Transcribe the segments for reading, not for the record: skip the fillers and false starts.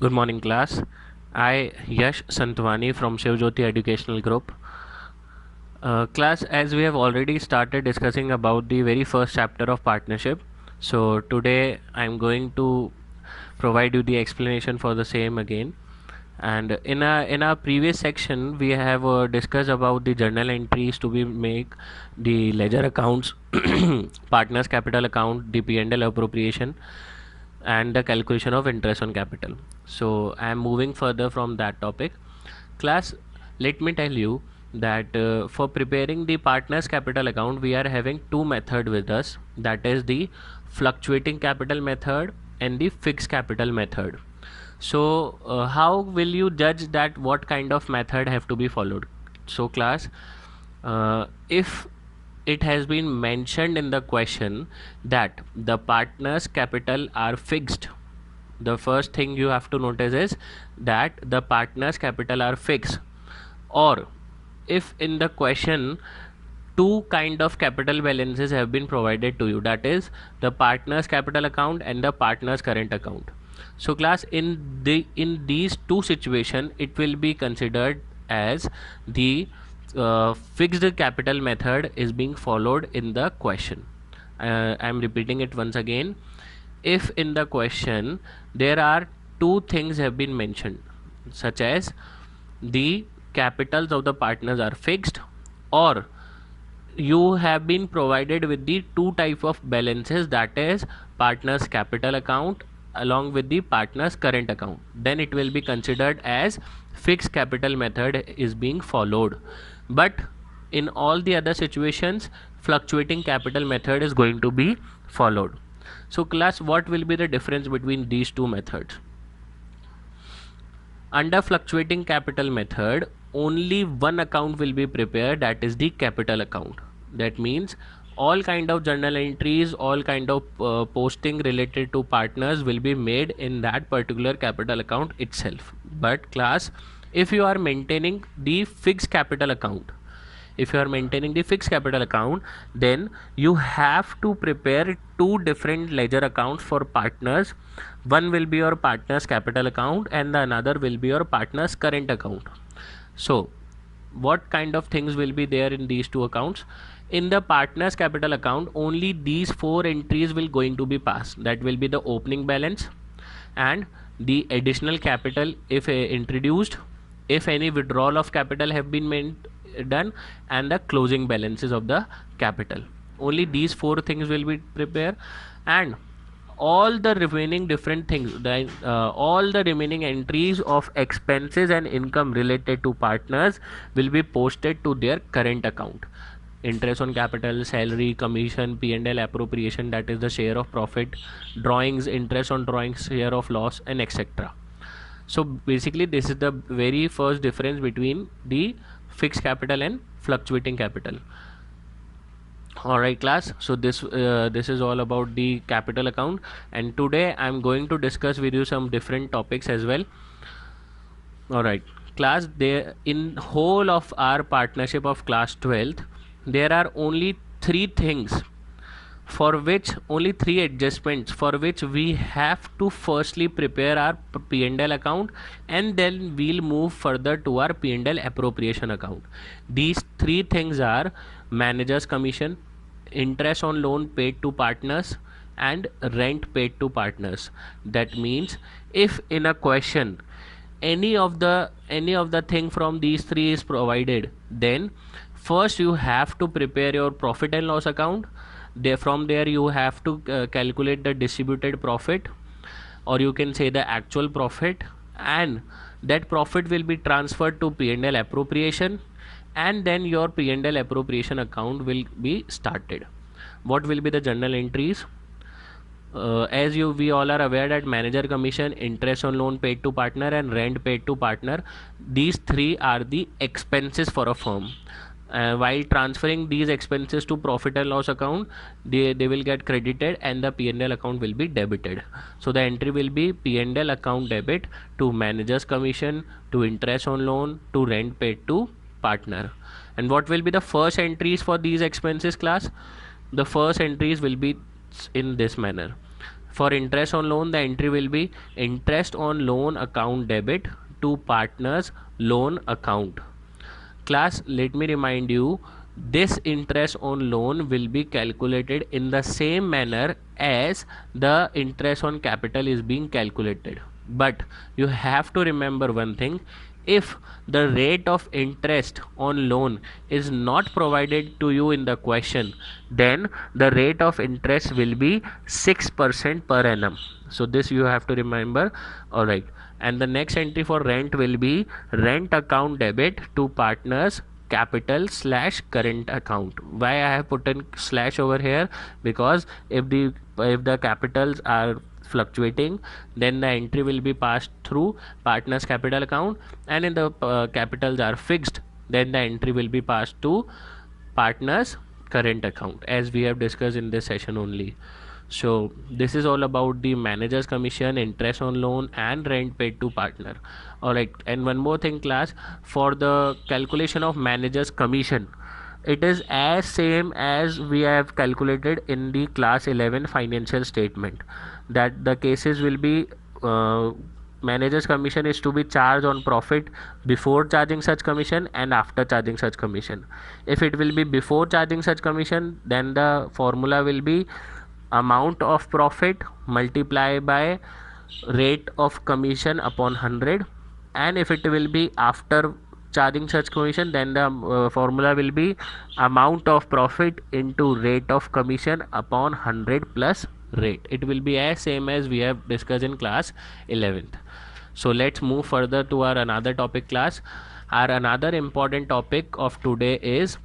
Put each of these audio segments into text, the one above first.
Good morning, class. I, Yash Santwani from Shivjyoti Educational Group. Class, as we have already started discussing about the very first chapter of partnership, so today I'm going to provide you the explanation for the same again. And in our previous section, we have discussed about the journal entries to be make, the ledger accounts, partners capital account, the P&L appropriation, and the calculation of interest on capital. So I am moving further from that topic. Class, let me tell you that for preparing the partners capital account, we are having two methods with us, that is the fluctuating capital method and the fixed capital method. So how will you judge that what kind of method have to be followed? So class, if it has been mentioned in the question that the partners capital are fixed, the first thing you have to notice is that the partners capital are fixed. Or if in the question two kind of capital balances have been provided to you, that is the partners capital account and the partners current account. So class, in these two situation, it will be considered as the fixed capital method is being followed in the question. I am repeating it once again. If in the question there are two things have been mentioned, such as the capitals of the partners are fixed, or you have been provided with the two type of balances, that is partners capital account along with the partners current account, then it will be considered as fixed capital method is being followed. But in all the other situations, fluctuating capital method is going to be followed. So class, what will be the difference between these two methods? Under fluctuating capital method, only one account will be prepared, that is the capital account. That means all kind of journal entries, all kind of posting related to partners will be made in that particular capital account itself. But class, if you are maintaining the fixed capital account, then you have to prepare two different ledger accounts for partners. One will be your partners capital account and the another will be your partners current account. So what kind of things will be there in these two accounts? In the partners capital account, only these four entries will going to be passed, that will be the opening balance and the additional capital if introduced, if any withdrawal of capital have been done, and the closing balances of the capital. Only these four things will be prepared, and all the remaining different things, all the remaining entries of expenses and income related to partners will be posted to their current account. Interest on capital, salary, commission, P&L appropriation, that is the share of profit, drawings, interest on drawings, share of loss, and etc. So basically this is the very first difference between the fixed capital and fluctuating capital. Alright class, so this is all about the capital account, and today I'm going to discuss with you some different topics as well. Alright class, there in whole of our partnership of class 12th, there are only three things for which, only three adjustments for which we have to firstly prepare our P&L account, and then we'll move further to our P&L appropriation account. These three things are manager's commission, interest on loan paid to partners, and rent paid to partners. That means if in a question any of the thing from these three is provided, then first you have to prepare your profit and loss account. From there you have to calculate the distributed profit, or you can say the actual profit, and that profit will be transferred to P&L appropriation, and then your P&L appropriation account will be started. What will be the journal entries? As we all are aware that manager commission, interest on loan paid to partner, and rent paid to partner, these three are the expenses for a firm. While transferring these expenses to profit and loss account, they will get credited and the P&L account will be debited. So the entry will be P&L account debit to manager's commission, to interest on loan, to rent paid to partner. And what will be the first entries for these expenses class? The first entries will be in this manner: For interest on loan, the entry will be interest on loan account debit to partner's loan account. Class, let me remind you, this interest on loan will be calculated in the same manner as the interest on capital is being calculated. But you have to remember one thing: if the rate of interest on loan is not provided to you in the question, then the rate of interest will be 6% per annum. So this you have to remember. All right. And the next entry for rent will be rent account debit to partners capital / current account. Why I have put in slash over here? Because if the capitals are fluctuating, then the entry will be passed through partners capital account, and if the capitals are fixed, then the entry will be passed to partners current account, as we have discussed in this session only. So this is all about the manager's commission, interest on loan, and rent paid to partner. Alright, and one more thing class, for the calculation of manager's commission, it is as same as we have calculated in the class 11 financial statement, that the cases will be manager's commission is to be charged on profit before charging such commission and after charging such commission. If it will be before charging such commission, then the formula will be amount of profit multiplied by rate of commission upon 100, and if it will be after charging such commission, then the formula will be amount of profit into rate of commission upon 100 plus rate. It will be as same as we have discussed in class 11th. So let's move further to our another topic class. Our another important topic of today is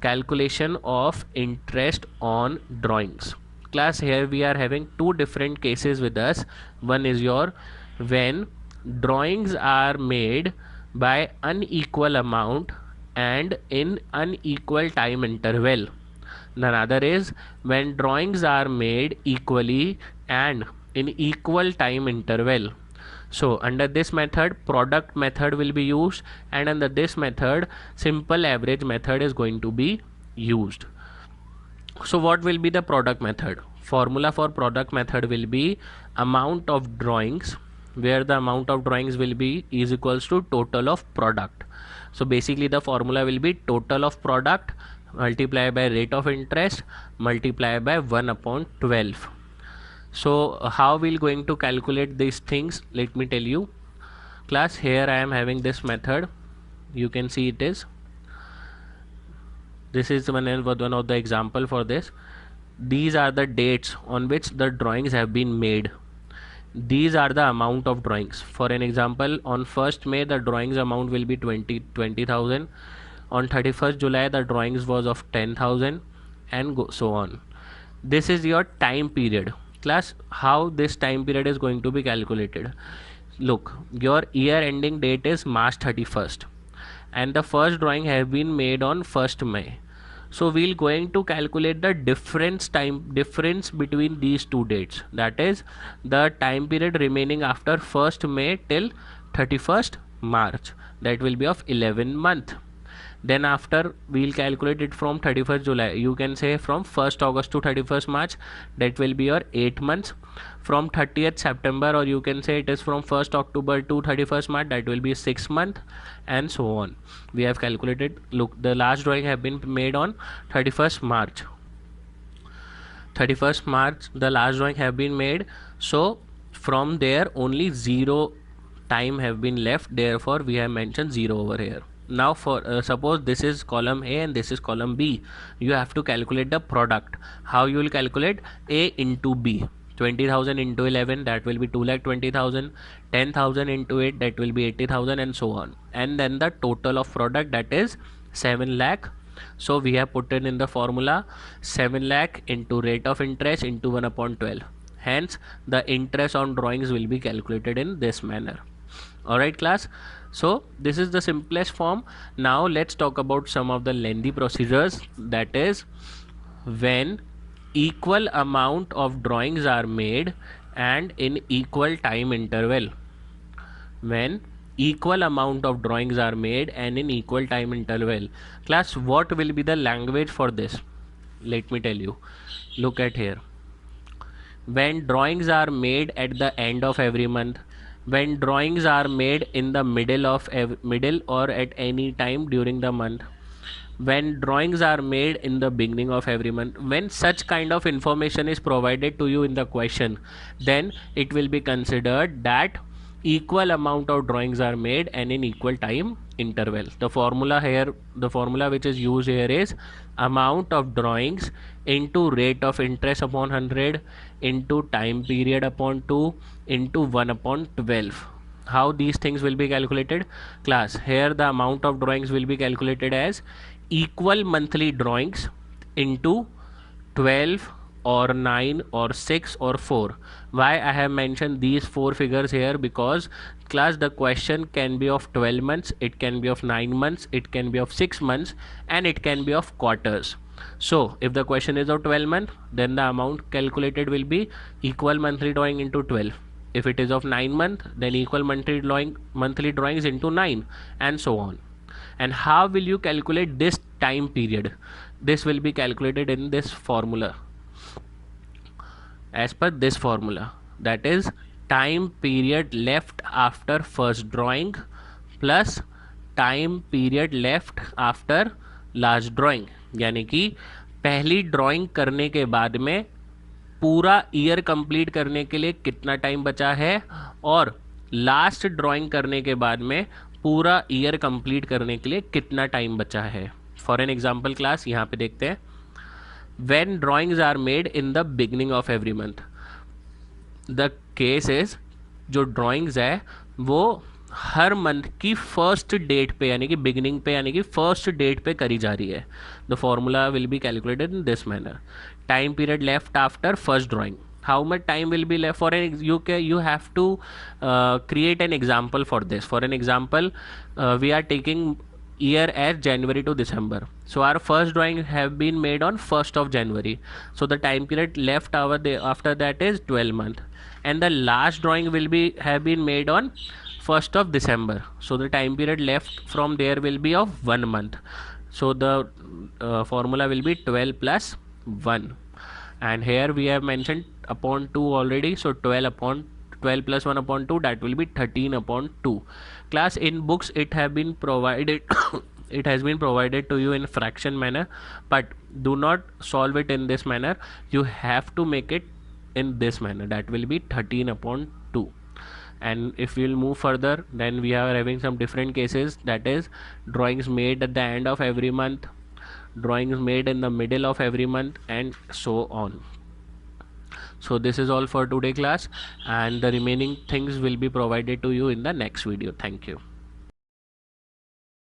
calculation of interest on drawings. Class, here we are having two different cases with us. One is your when drawings are made by unequal amount and in unequal time interval. Another is when drawings are made equally and in equal time interval. So under this method, product method will be used, and under this method, simple average method is going to be used. So what will be the product method? Formula for product method will be amount of drawings, where the amount of drawings will be is equals to total of product. So basically the formula will be total of product multiplied by rate of interest multiplied by 1 upon 12. So how we'll going to calculate these things, let me tell you. Class, here I am having this method. You can see it is. This is one of the example for this. These are the dates on which the drawings have been made. These are the amount of drawings. For an example, on 1st May the drawings amount will be 20,000. On 31st July the drawings was of 10,000, and so on. This is your time period. Class, how this time period is going to be calculated? Look, your year ending date is March 31st, and the first drawing have been made on 1st May. So we'll going to calculate the difference between these two dates, that is the time period remaining after 1st May till 31st March, that will be of 11 month. Then after we'll calculate it from 31st July, you can say from 1st August to 31st March, that will be your 8 months. From 30th September, or you can say it is from 1st October to 31st March, that will be 6 months, and so on. We have calculated. Look, the last drawing have been made on 31st March. 31st March the last drawing have been made, so from there only 0 time have been left, therefore we have mentioned 0 over here. Now for suppose this is column A and this is column B, you have to calculate the product. How you will calculate? A into B. 20,000 into 11, that will be 2,20,000. 10,000 into 8, that will be 80,000, and so on. And then the total of product, that is 7 lakh. So we have put it in the formula 7 lakh into rate of interest into 1 upon 12. Hence the interest on drawings will be calculated in this manner. Alright class, so this is the simplest form. Now let's talk about some of the lengthy procedures, that is when equal amount of drawings are made and in equal time interval. When equal amount of drawings are made and in equal time interval. Class, what will be the language for this? Let me tell you. Look at here. when drawings are made at the end of every month, when drawings are made in the middle or at any time during the month, when drawings are made in the beginning of every month. When such kind of information is provided to you in the question, then it will be considered that equal amount of drawings are made and in equal time interval. The formula which is used here is amount of drawings into rate of interest upon 100 into time period upon 2 into 1 upon 12. How these things will be calculated? Class, here the amount of drawings will be calculated as equal monthly drawings into 12 or 9 or 6 or 4. Why I have mentioned these four figures here? Because class, the question can be of 12 months, it can be of 9 months, it can be of 6 months, and it can be of quarters. So if the question is of 12 month, then the amount calculated will be equal monthly drawing into 12. If it is of 9 month, then equal monthly drawings into 9, and so on. And how will you calculate this time period? This will be calculated in this formula, as per this formula, that is time period left after first drawing plus time period left after last drawing. यानी कि पहली drawing करने के बाद में पूरा year complete करने के लिए कितना टाइम बचा है, और लास्ट ड्राइंग करने के बाद में पूरा ईयर कंप्लीट करने के लिए कितना टाइम बचा है. फॉर एन एग्जांपल क्लास, यहाँ पे देखते हैं. When drawings are made in the beginning of every month, the case is जो ड्राइंग्स है वो हर मंथ की फर्स्ट डेट पे यानी कि बिगनिंग पे यानी कि फर्स्ट डेट पे करी जा रही है. The formula will be calculated in this manner. Time period left after first drawing, how much time will be left for you have to create an example for this. For an example, we are taking year as January to December. So our first drawing have been made on 1st of January. So the time period left after that is 12 month, and the last drawing will be have been made on 1st of December. So the time period left from there will be of 1 month. So the formula will be 12 plus 1, and here we have mentioned upon 2 already. So 12 plus 1 upon 2, that will be 13 upon 2. Class, in books it have been provided it has been provided to you in fraction manner, but do not solve it in this manner. You have to make it in this manner, that will be 13 upon 2. And if we'll move further, then we are having some different cases, that is drawings made at the end of every month, drawings made in the middle of every month, and so on. So this is all for today class, and the remaining things will be provided to you in the next video. Thank you.